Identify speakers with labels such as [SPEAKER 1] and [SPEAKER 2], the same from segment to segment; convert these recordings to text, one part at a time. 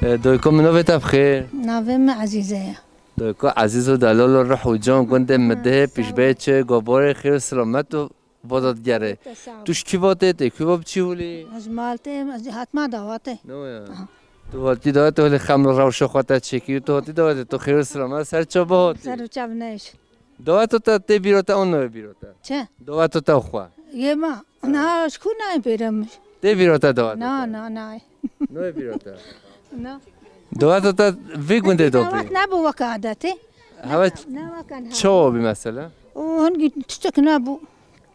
[SPEAKER 1] دويكم منو بخير
[SPEAKER 2] ناوم عزیزه
[SPEAKER 1] دويكو عزيز و دلال و روح و جان گنده مده پیش بیچه گوبار خیر سلامت و بادت گره توش کی باته تی کی باب چی ولی
[SPEAKER 2] از مالته از حتما دعوته
[SPEAKER 1] نویا تو هاتی دعوت ولی خمر روش خواهد چکی تو هاتی دعوت تو خیر سلامت سر چه باهاتی
[SPEAKER 2] سر چه بنش
[SPEAKER 1] دعوت تا تی بیروتا اون نو بیروتا
[SPEAKER 2] چه
[SPEAKER 1] دعوت تا خوا
[SPEAKER 2] یه ما نه شکو نه پیرم
[SPEAKER 1] تی بیروتا دعوت
[SPEAKER 2] نه نه نه
[SPEAKER 1] نو بیروتا
[SPEAKER 2] نه
[SPEAKER 1] دعوت تا وی گنده دو
[SPEAKER 2] دعوت
[SPEAKER 1] بی
[SPEAKER 2] نبو وکادته
[SPEAKER 1] هوا
[SPEAKER 2] نه وکان
[SPEAKER 1] چه بی مثلا
[SPEAKER 2] هنگی تشتک نبو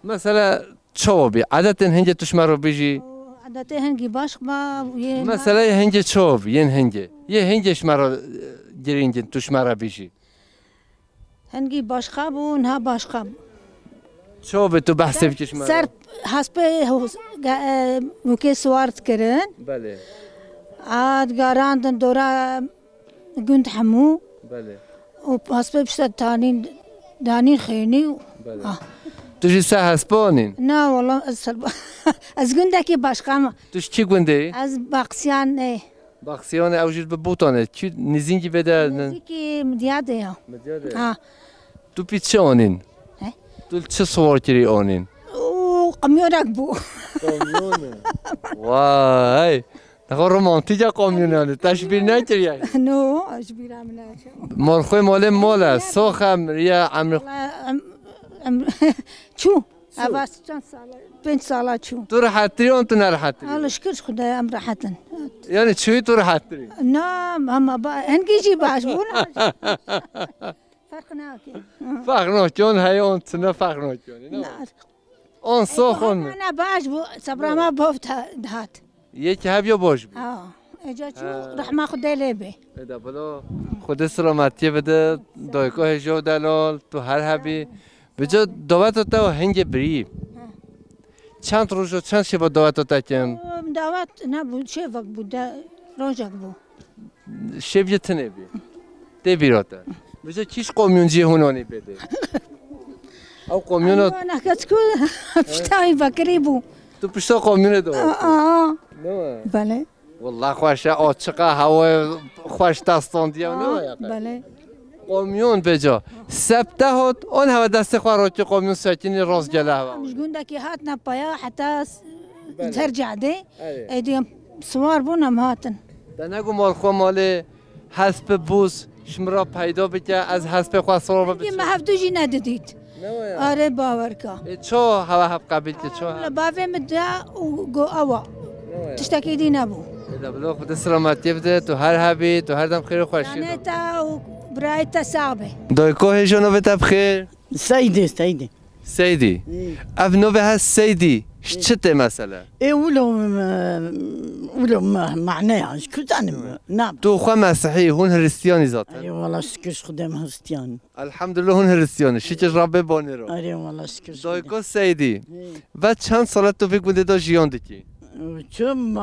[SPEAKER 1] مثلا چه بی عادت هنجه توش مرو بیجی
[SPEAKER 2] عادت هنگی باش ما یه
[SPEAKER 1] مثلا یه هنجه چه بی ین هنجه یه هنجش مرو گرینج توش مرو بیجی
[SPEAKER 2] هنگی باش خابون ها باش خاب
[SPEAKER 1] چه بی تو بحث بکش مرو
[SPEAKER 2] سر حسب مکی سوارت کردن
[SPEAKER 1] بله
[SPEAKER 2] عاد قاراندن دورا قنت حمو
[SPEAKER 1] بله
[SPEAKER 2] و حسب بشتد تانين دانين خيني
[SPEAKER 1] بله توش سه هسپانین
[SPEAKER 2] نا والله از گندکی باش قام
[SPEAKER 1] توش چی گنده
[SPEAKER 2] از باقسیان نه
[SPEAKER 1] باخسیان اوجید به بوتانه چی نزینگی بده
[SPEAKER 2] نزدیکی مدیاده یا
[SPEAKER 1] تو پی چه آنین
[SPEAKER 2] اه؟
[SPEAKER 1] تو چه سوار کری آنین
[SPEAKER 2] او قمیونک بو
[SPEAKER 1] کامیونه وای نخوا رومانتیجا کامیونه تشبیر نکری
[SPEAKER 2] نو اش بیرام نه
[SPEAKER 1] مرخوی مال ماله ساخم ریا عمر
[SPEAKER 2] چو عباس چند ساله 5 ساله چو
[SPEAKER 1] تو راحتری آن تو نراحتری
[SPEAKER 2] الله شكرش خدای ام راحتن
[SPEAKER 1] یعنی چوی تو راحتری
[SPEAKER 2] نه ماما با هنگی جی باش بونا فرق ناکی
[SPEAKER 1] فرق نکن هی آن تنه فرق نکنی آن ساخن
[SPEAKER 2] انا باش بو صبرا ما بوفت دهات
[SPEAKER 1] یکی هبیا باش بود
[SPEAKER 2] اجا چو رحمه خدای لبه
[SPEAKER 1] ادا بلا خود سلامتی بده دایکا هجا دلال تو هر هبی بجا دعوت تا هنگ بری چند روز و چند شب دعوت تا کن
[SPEAKER 2] دعوت نبود چه وقت بود روزک بود
[SPEAKER 1] شب یتنه بی ده بیراتا بجا کیش قومیونجی هونانی بده او قومیونات
[SPEAKER 2] انا كتكو بشتاي بكري بو
[SPEAKER 1] تو پشتا قومیون دو نه
[SPEAKER 2] بله
[SPEAKER 1] والله خوشه آچقه هوا خوش دستان دیم نه
[SPEAKER 2] بله
[SPEAKER 1] قومیون بجا سبته هات آن هوا دست خواه که قومیون ساکنی راست گله هوا
[SPEAKER 2] مش قندك هات نبايا حتى ترجع دي ايديهم سوار بونم هاتن
[SPEAKER 1] ده نگو مال خواه مال حسب بوز شمرا پیدا بکه از حسب خواه سوار
[SPEAKER 2] ما هفدو جي نديت آره باوركا
[SPEAKER 1] چو هوا هب قبیل که چو
[SPEAKER 2] لا بافي مدا وقو اوا تشتكي دي نبو
[SPEAKER 1] ده بلو خود سلامتی بده تو هر هبی تو هر دم خیر خوشی
[SPEAKER 2] نتا وبرايتا صعبه
[SPEAKER 1] دایکو هجانو بده بخیر
[SPEAKER 3] سيدي
[SPEAKER 1] سیدی اف نوبه هست سیدی شته مثلا
[SPEAKER 3] ايه ولو معناها كنت انا نعم
[SPEAKER 1] تو خو مسیحی هون هریستیانی ذات
[SPEAKER 3] اي والله شكرش خدام هستيان
[SPEAKER 1] الحمدلله هون هریستیانی شکر رب بانی رو
[SPEAKER 3] اي والله شكرش
[SPEAKER 1] دایکو سیدی و چند سالت تو بگونده دا جیان دکی
[SPEAKER 3] شم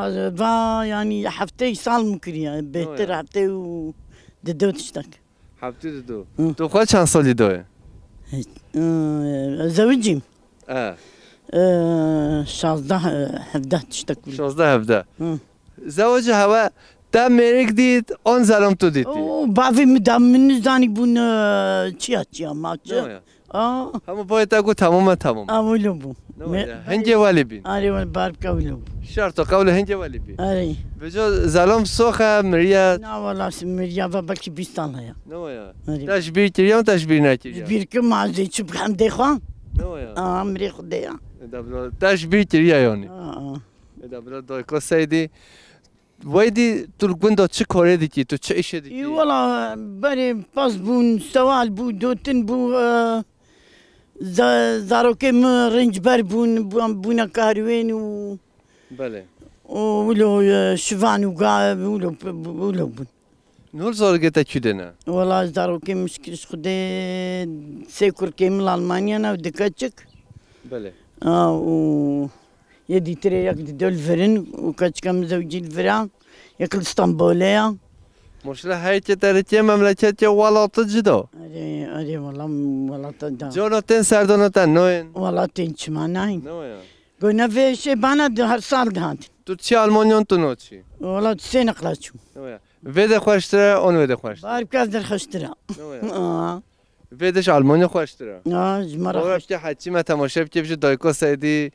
[SPEAKER 3] يعني حفتي صال مكريا بهتر حفتي ددو تشتك
[SPEAKER 1] هفته دو تو خود چند سالی دوه
[SPEAKER 3] زوجي
[SPEAKER 1] اه
[SPEAKER 3] 16 17 تشتك
[SPEAKER 1] 16 17 زواج هوا تا مرگ دید آن زلم تو دیدی
[SPEAKER 3] بعضي مدام من زاني بون تشيا ما
[SPEAKER 1] همه باید اگو تمام
[SPEAKER 3] ولو بو
[SPEAKER 1] هنجه ولی بین
[SPEAKER 3] اري والباركه ولو
[SPEAKER 1] شرط قول هنجه ولی بین
[SPEAKER 3] اري
[SPEAKER 1] بجا زلم سوخه مریا
[SPEAKER 3] لا والله مريا بلكي بيستان هيا
[SPEAKER 1] نویا تشبیر کریم تشبیر نکریم
[SPEAKER 3] بيرك ما زي شبك حمدي خوان
[SPEAKER 1] نویا
[SPEAKER 3] مري خديا
[SPEAKER 1] تشبیر کریم یعنی دبلا دایکا سیدی ویدی تو گندا چه کاری دیکی تو چه ایشه دیکی
[SPEAKER 3] والله بري باس بون سوال بو دوتن بو زاروكي رنج بر بونا كاروين و
[SPEAKER 1] بله
[SPEAKER 3] ولو شفان وقا ولو بون
[SPEAKER 1] نور زارگه کی نه
[SPEAKER 3] والله زاروكي مشكلش خدي سيكور كيمل المانيا نا ودكاتشك
[SPEAKER 1] بله
[SPEAKER 3] و يدي تري ياك دول فرن وكاتشكا مزوجي الفران ياك الاسطنبوليه
[SPEAKER 1] مشكلة هاي تركيا مملكت ولات جدا
[SPEAKER 3] اري والله ولات دا
[SPEAKER 1] جوناتن سردوناتن نوين
[SPEAKER 3] والله تنش ما ناين
[SPEAKER 1] نويا
[SPEAKER 3] قلنا في شي بانا هر سال دهات
[SPEAKER 1] تو چی آلمانیان تو نو چی
[SPEAKER 3] والله سنة قلاشو
[SPEAKER 1] نويا ویده خوشتره اون ویده خوشتره
[SPEAKER 3] بارك در خشترا
[SPEAKER 1] ویدش آلمانی خوشتره
[SPEAKER 3] جمرة
[SPEAKER 1] خشت حتی ما تماشا بکی بشه دایکو سعیدی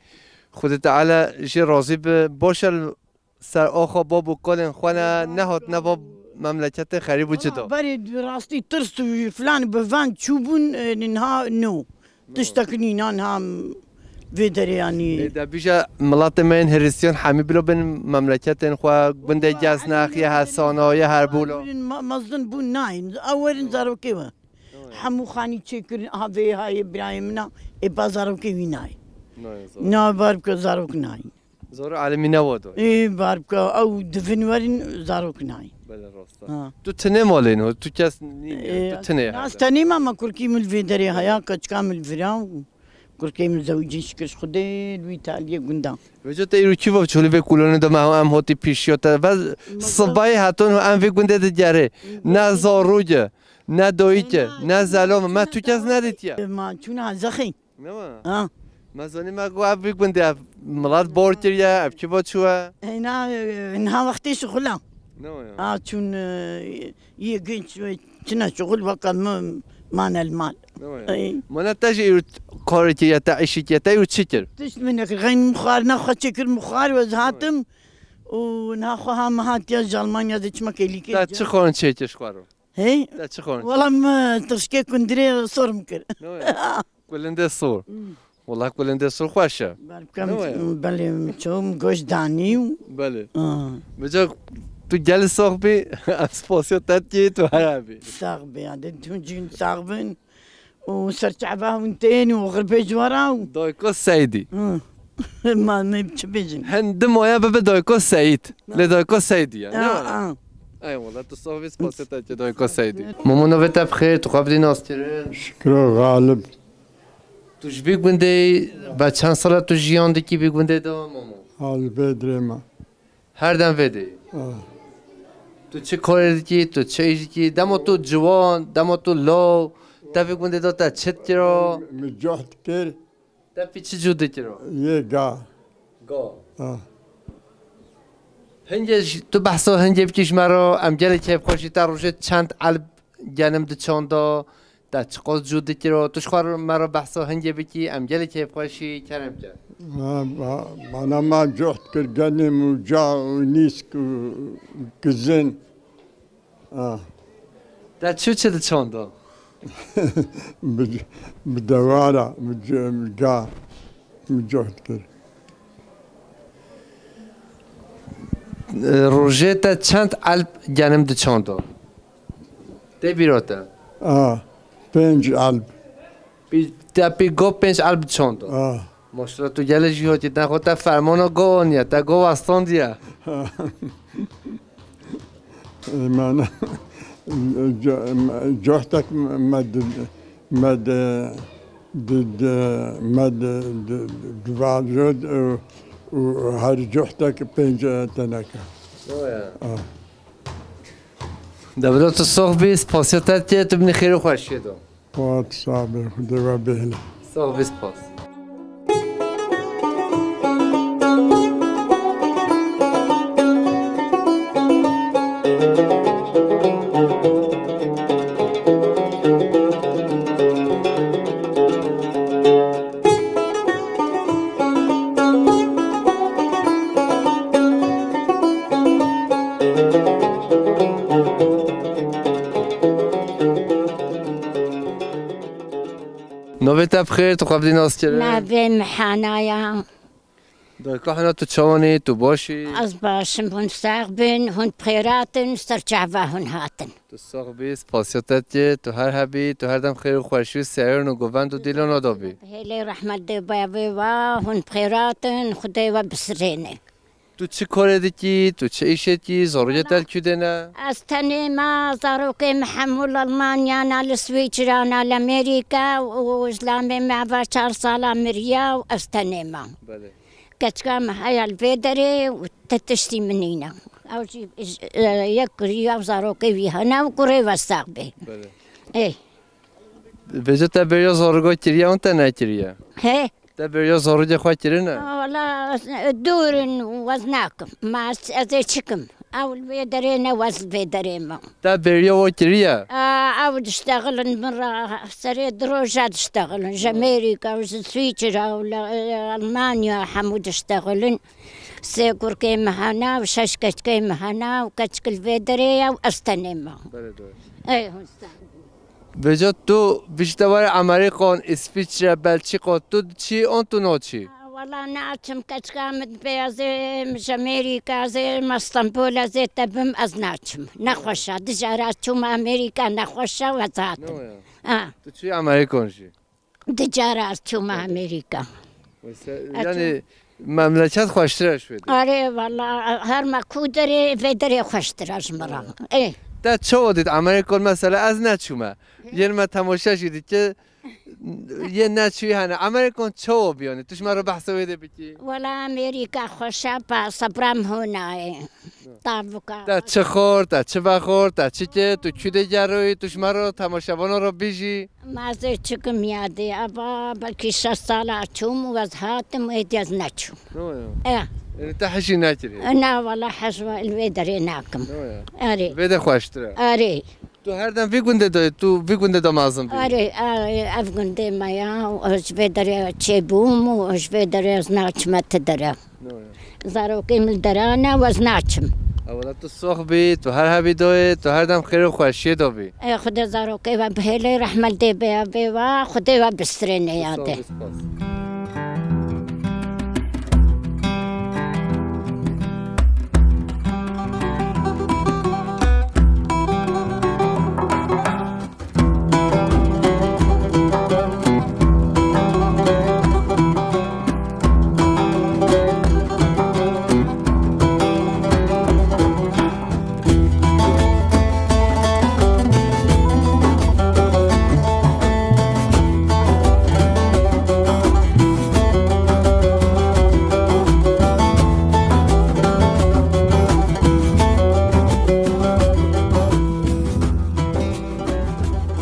[SPEAKER 1] خود تعالی جی راضی به باشه سر آخا بابو کلن خونه نهات نبا مملکت خریب و جدا
[SPEAKER 3] بري راستي ترسو فلان بفان تشوبون انها نو تشتكني نانها فيدر يعني
[SPEAKER 1] ده بیشه ملت من هریسیان حمی بلو بین مملکت خوا گنده جزناخ یا حسانا یا هربولا
[SPEAKER 3] مصدن بون ناين اول زارو كيوا حمو خاني تشكر هذه هاي ابراهيمنا ابازارو كيوي ناي نا بارك زارو كناي
[SPEAKER 1] زارو عالمی نوادو
[SPEAKER 3] اي بارك او دفنورين زارو كناي
[SPEAKER 1] بله راستا تو تنه مالین تو کس نیم تو تنه
[SPEAKER 3] ناس تاني ما كركي من الفيدر هيا كاش كامل فيران كركي من زوجي شكرش خدي لويتاليا قندام
[SPEAKER 1] وجه تیرو کی وقت چولی به کلونه دم هم هاتی پیشیات و صبای هاتون هم وی گنده دیگره نه زاروجه نه دویچه نه زلام ما تو کس ندیدی
[SPEAKER 3] ما چون زخي
[SPEAKER 1] نه ما زنی ما گو وی گنده ملات بورتریا اب کی بود شو
[SPEAKER 3] هنا وقتي شغله
[SPEAKER 1] نه
[SPEAKER 3] چون يجين شوي كنا شغل وقت ما المال
[SPEAKER 1] من تجي كارتي يا تعيشي يا تايو تشكر
[SPEAKER 3] تش منك غين مخار ناخذ شكر مخار وزهاتم وناخذها مهات يا جالمانيا ذيك ما كيلي كي
[SPEAKER 1] لا تشخون تشكر شخارو
[SPEAKER 3] هي
[SPEAKER 1] لا تشخون
[SPEAKER 3] والله ما تشكي كندري صور مكر
[SPEAKER 1] كلن الصور والله كلن الصور خوشه
[SPEAKER 3] بله مشوم گوش دانی
[SPEAKER 1] بله بجا تو جل صاحبي اسپاسيو تاتي تو هرابي
[SPEAKER 3] صاحبي عاد تو جين صاحبن وسرتعبها وانتين وغربي جوارا
[SPEAKER 1] دايكو سعيدي
[SPEAKER 3] ما بيجن
[SPEAKER 1] هند مويا بابا دايكو سعيد لدايكو سعيدي يعني اي والله تو صاحبي اسپاسيو تاتي دايكو سعيدي مامونا بتا بخير تو قبل ناسترين
[SPEAKER 4] شكرا غالب
[SPEAKER 1] تو جبي گوندي با چند سال تو جيان دي كي بي گوندي دو مامو
[SPEAKER 4] حال بدرما
[SPEAKER 1] هر دم ویدی تو چه کاری کی تو چه ایشی کی دمو تو جوان دمو تو لو تفی گونده دو تا چت کرو
[SPEAKER 4] مجهد كير
[SPEAKER 1] تفی چه جوده کرو
[SPEAKER 4] يه
[SPEAKER 1] گا هنجش تو بحثا هنجه بکش مرا امگل که بخوشی تا روشه چند علب جنم ده چاندا تا چقدر جوده کرو توش خوار مرا بحثا هنجه بکی امگل که بخوشی کرم کرد
[SPEAKER 4] أنا ما جهد كير جنم وجا ونيسك وكزن
[SPEAKER 1] تا چه ده چاندا
[SPEAKER 4] بدوارة مجا مجهد كير
[SPEAKER 1] روژه تا چند علب جنم ده چاندا ده بیراتا
[SPEAKER 4] 5 قلب
[SPEAKER 1] تا پی گو 5 علب چاندا ماشاءالله تو گله جهادی نخواد تا فرمانو گوانیا تا گو وستان دیا
[SPEAKER 4] من جهدك مد دوالجود وهر جهدك 5 تنكه
[SPEAKER 1] دبلو تو صحبی سپاسیتت که تو بینی خیلی خوشی دو
[SPEAKER 4] وات صابر خدا بهله
[SPEAKER 1] صحبی سپاس نوبت بخیر تو قبلی ناز کرد
[SPEAKER 5] نبی محنایا
[SPEAKER 1] دایکا حنا تو چوانی تو باشی
[SPEAKER 5] از باشم هن ساقبن هن بخیراتن سرچعبه هن هاتن
[SPEAKER 1] تو صحبی سپاسیتت که تو هر حبی تو هر دم خیر و خوشی و سعیر و گوند و دیل و نادابی
[SPEAKER 5] هلی رحمت دی بایوی و هن بخیراتن خدای و بسرینه
[SPEAKER 1] تو چه کار دیکی تو چه ایشه کی ضروری دل کده نه
[SPEAKER 5] از تنی ما زاروکی محمول آلمانیا نال سویچرا نال امریکا و اسلامی ما و 4 سال امریا و از تنی ما
[SPEAKER 1] بله
[SPEAKER 5] كتكام هاي الفيدري وتتشتي منينا أو يكري أو زاروكي فيها أنا وكري وساقبي
[SPEAKER 1] بله
[SPEAKER 5] إيه
[SPEAKER 1] بجا تبریا زارگاه کریه اون تا نکریه
[SPEAKER 5] هي
[SPEAKER 1] تبریا زارگاه خواه کریه نه
[SPEAKER 5] والله دور وزناكم ما أزيتشكم او الفيدرينا واز الفيدريما
[SPEAKER 1] تا بريا وكريا
[SPEAKER 5] او تشتغل مرة سري دروجات تشتغل امريكا وسويسرا ولا المانيا حمود تشتغلن سيكور كيما هنا وششكش كيما هنا وكتشك الفيدريا واستنيما ايه
[SPEAKER 1] بجا تو بيشتوار امريكان اسفيتشرا بلجيكا تو تشي انتو نوتشي
[SPEAKER 5] والله ناتشم كتشكامت بيازي مش امريكا زي ما اسطنبول زي تبم از ناتشم نخوشا دجاراتشم امريكا نخوشا وزاتم
[SPEAKER 1] تو تشي امريكان شي
[SPEAKER 5] دجاراتشم امريكا
[SPEAKER 1] يعني مملكت خوشتر شوید
[SPEAKER 5] آره والله هر ما کودری ویدری خوشترش مرا ای
[SPEAKER 1] تا چه دید امریکان مثلا از نچومه یه ما تماشا شدید که یه نچوی هنه امریکان چه بیانه توش مرا بحث ویده بکی
[SPEAKER 5] ولا امریکا خوشه با صبرم هونه تابوکا
[SPEAKER 1] تا چه خور تا چه بخور تا چه که تو چوده جروی توش مرا تماشاوانا رو بیجی
[SPEAKER 5] مازه چکم یاده ابا بلکی 6 ساله چوم و از هاتم و ایدیاز نچوم
[SPEAKER 1] يعني تحشي ناكري
[SPEAKER 5] انا والله حشوة الفيدري ناكم اري
[SPEAKER 1] فيدا خوشترا
[SPEAKER 5] اري
[SPEAKER 1] تو هردم في گنده دای تو في گنده دا مازم بی
[SPEAKER 5] اري افغنده مايا واش فيدري تشيبوم واش فيدري از ناچم تدرا زارو كيمل درانا واز ناچم
[SPEAKER 1] اولا تو سوخ بی تو هر هبی دوی تو هردم خیر خوشی دو بی
[SPEAKER 5] ای خدا زارو كي بهلي رحمل دي بي وا خدا بسترني ياده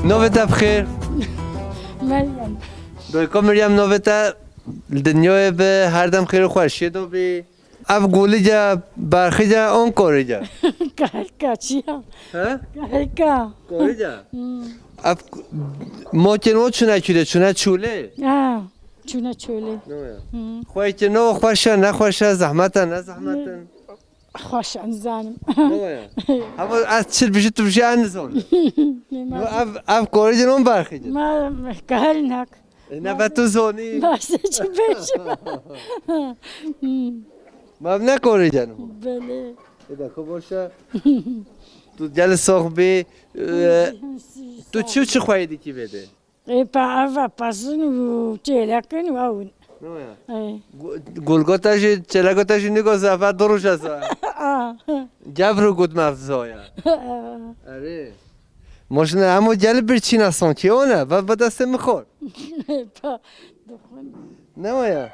[SPEAKER 1] نوبتا بخیر
[SPEAKER 2] مريم
[SPEAKER 1] دویکا مریم نوبتا الدنیا به هردم خیر خوشی دو بی اف گولی جا برخی جا اون کوری جا
[SPEAKER 2] كهكا چيا
[SPEAKER 1] ها؟
[SPEAKER 2] كهكا
[SPEAKER 1] کوری جا اف موچنو چونه چونه چوله
[SPEAKER 2] چونه چوله
[SPEAKER 1] خوی که نو خوشه نخوشه زحمتا نه زحمتا
[SPEAKER 2] خوش انزانم
[SPEAKER 1] اما از چیل بشید تو بشی انزون اف کوری جا نون برخی جا
[SPEAKER 2] ما كهلنك
[SPEAKER 1] نه با تو زونی
[SPEAKER 2] ما سيجي بيش
[SPEAKER 1] ما نه کوری جا نون
[SPEAKER 2] بله
[SPEAKER 1] ایده خوب باشه تو جل ساخ بی تو چی خواهیدی کی بده؟
[SPEAKER 2] ای پا پاسون و چیلکن و اون
[SPEAKER 1] گلگوتاشی چلگوتاشی نگاه زفت دروش هست جبرو گود مفزایا اره ماشنه همو جل برچین هستان که اونه و با دسته میخور نمایا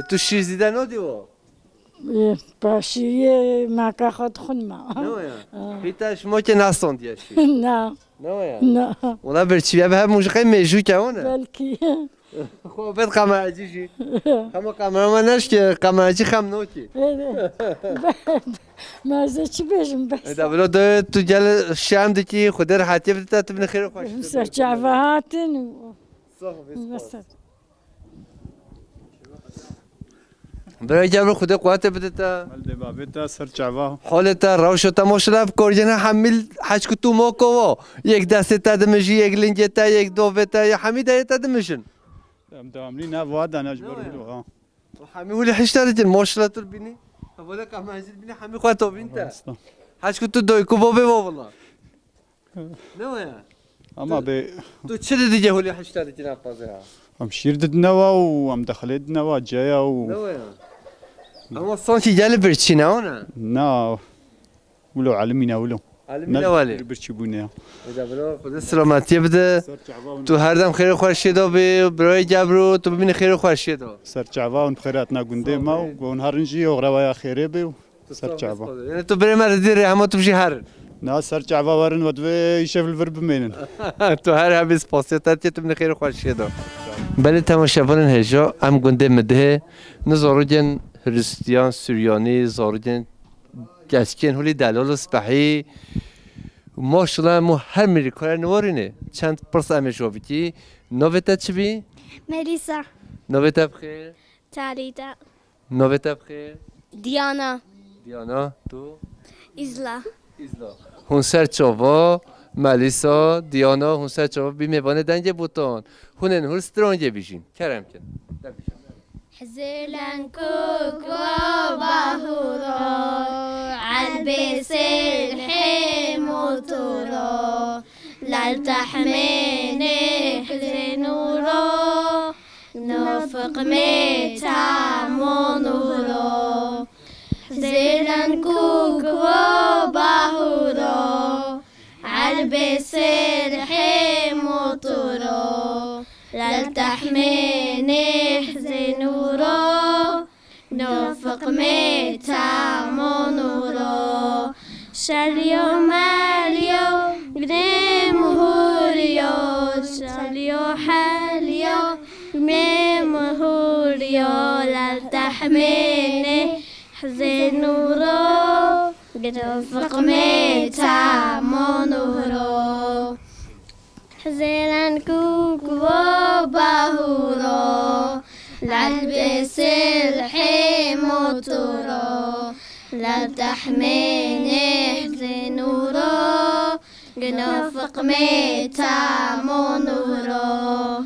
[SPEAKER 1] تو شیر زیده نادی و
[SPEAKER 2] با شیریه مکه خود خونما
[SPEAKER 1] نمایا پیتاش ما که نستان دیه شیر
[SPEAKER 2] نه
[SPEAKER 1] نمایا
[SPEAKER 2] نه
[SPEAKER 1] اونا برچی بیا به هم موشقه میجو که اونه
[SPEAKER 2] بلکی
[SPEAKER 1] خب بید قمرجی شی همه قمرمان نش که قمرجی خم نو کی
[SPEAKER 2] مازه چی بیشم بس
[SPEAKER 1] دبلو دو تو جل شام دکی خود راحتی بده تا بن خیر خوش
[SPEAKER 2] سرچاوه هاتن و بس
[SPEAKER 1] برای جبر خود قوت بده تا
[SPEAKER 6] مال بابتا سرچاوه
[SPEAKER 1] حالت روش و تماشا کردن حمل حج کتو موکو یک دسته تدمجی یک لنجه تا یک دو تا یا حمی دایت تدمشن
[SPEAKER 6] دامني نافواد انا اجبر له
[SPEAKER 1] حمی ولی حش ترجن ماشلا تر بینی ولا کم هزل بینی حمی خواهد بینتا حج کتو دوی کو بابه والله نویا
[SPEAKER 6] اما ب
[SPEAKER 1] تو چه دیگه ولی حش ترجن افازه
[SPEAKER 6] ام شير دنوا وام دخلت دنوا جايا و
[SPEAKER 1] نویا اما صانشي جال برچینه اونه
[SPEAKER 6] نا ولو علمينا ولو
[SPEAKER 1] علمينا ولی
[SPEAKER 6] برچبونه
[SPEAKER 1] اذا بلا خود سلامتی بده تو هر دم خیر خوشی دو برای جبرو تو ببین خیر خوشی دو
[SPEAKER 6] سرچاوا اون خيراتنا گنده ما و اون هرنجي و غروايا خيره بي سرچاوا
[SPEAKER 1] یعنی تو برای مردی همه تو بشی هر
[SPEAKER 6] نا سرچاوا ورن ودوي يشوف الفرب منن
[SPEAKER 1] تو هر هم سپاسیت تو ببین خیر خوشی دو بله تماشاوان هجا ام گنده مده نزاروجن هریستیان سوریانی زاروجن گشکن هولی دلال سپحی ماشالله مو هر میری کار نوارینه چند پرس امیشو بکی نویتا چی بی؟
[SPEAKER 7] ملیسا
[SPEAKER 1] نویتا بخیر
[SPEAKER 7] تاریتا
[SPEAKER 1] نویتا بخیر
[SPEAKER 7] دیانا
[SPEAKER 1] دیانا تو؟
[SPEAKER 7] ایزلا
[SPEAKER 1] هون سر چاوا ملیسا دیانا هون سر چاوا بی میوانه دنگه بوتان هونن هور سترانگه بیشین کرم کن
[SPEAKER 7] حزلن كوكو باهورا عالبس الحيم وطورا لالتحميني حزنورا نوفق ميتا مونورا حزلن كوكو باهورا عالبس الحيم وطورا لالتحميني حزنورا نوفق ميتا مونورا شاليو ماليو قديم هوريو شاليو حاليو قديم هوريو لالتحميني حزنورا نوفق ميتا مونورا حزينا كوكو باهورا لالبس الحيم وطورا لا تحميني حزنورا نوفق ميتا مونورا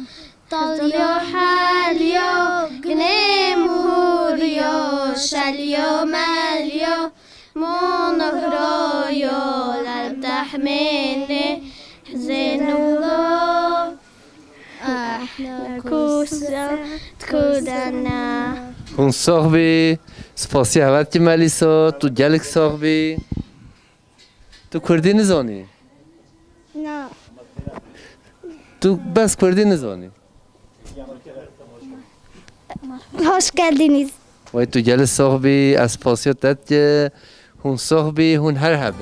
[SPEAKER 7] طليو حاليو قنيم هوريو شاليو ماليو مونوريو لا تحميني حزنورا احنا كوسا تكودنا
[SPEAKER 1] هون صاحبي سپاسی هوت که ملیسا تو گلک صاحبی تو کردی نزانی؟
[SPEAKER 7] نه
[SPEAKER 1] تو بس کردی نزانی؟
[SPEAKER 7] hoş geldiniz.
[SPEAKER 1] وای تو گل صاحبی از سپاسیات داد که هون صاحبی هون هر هبه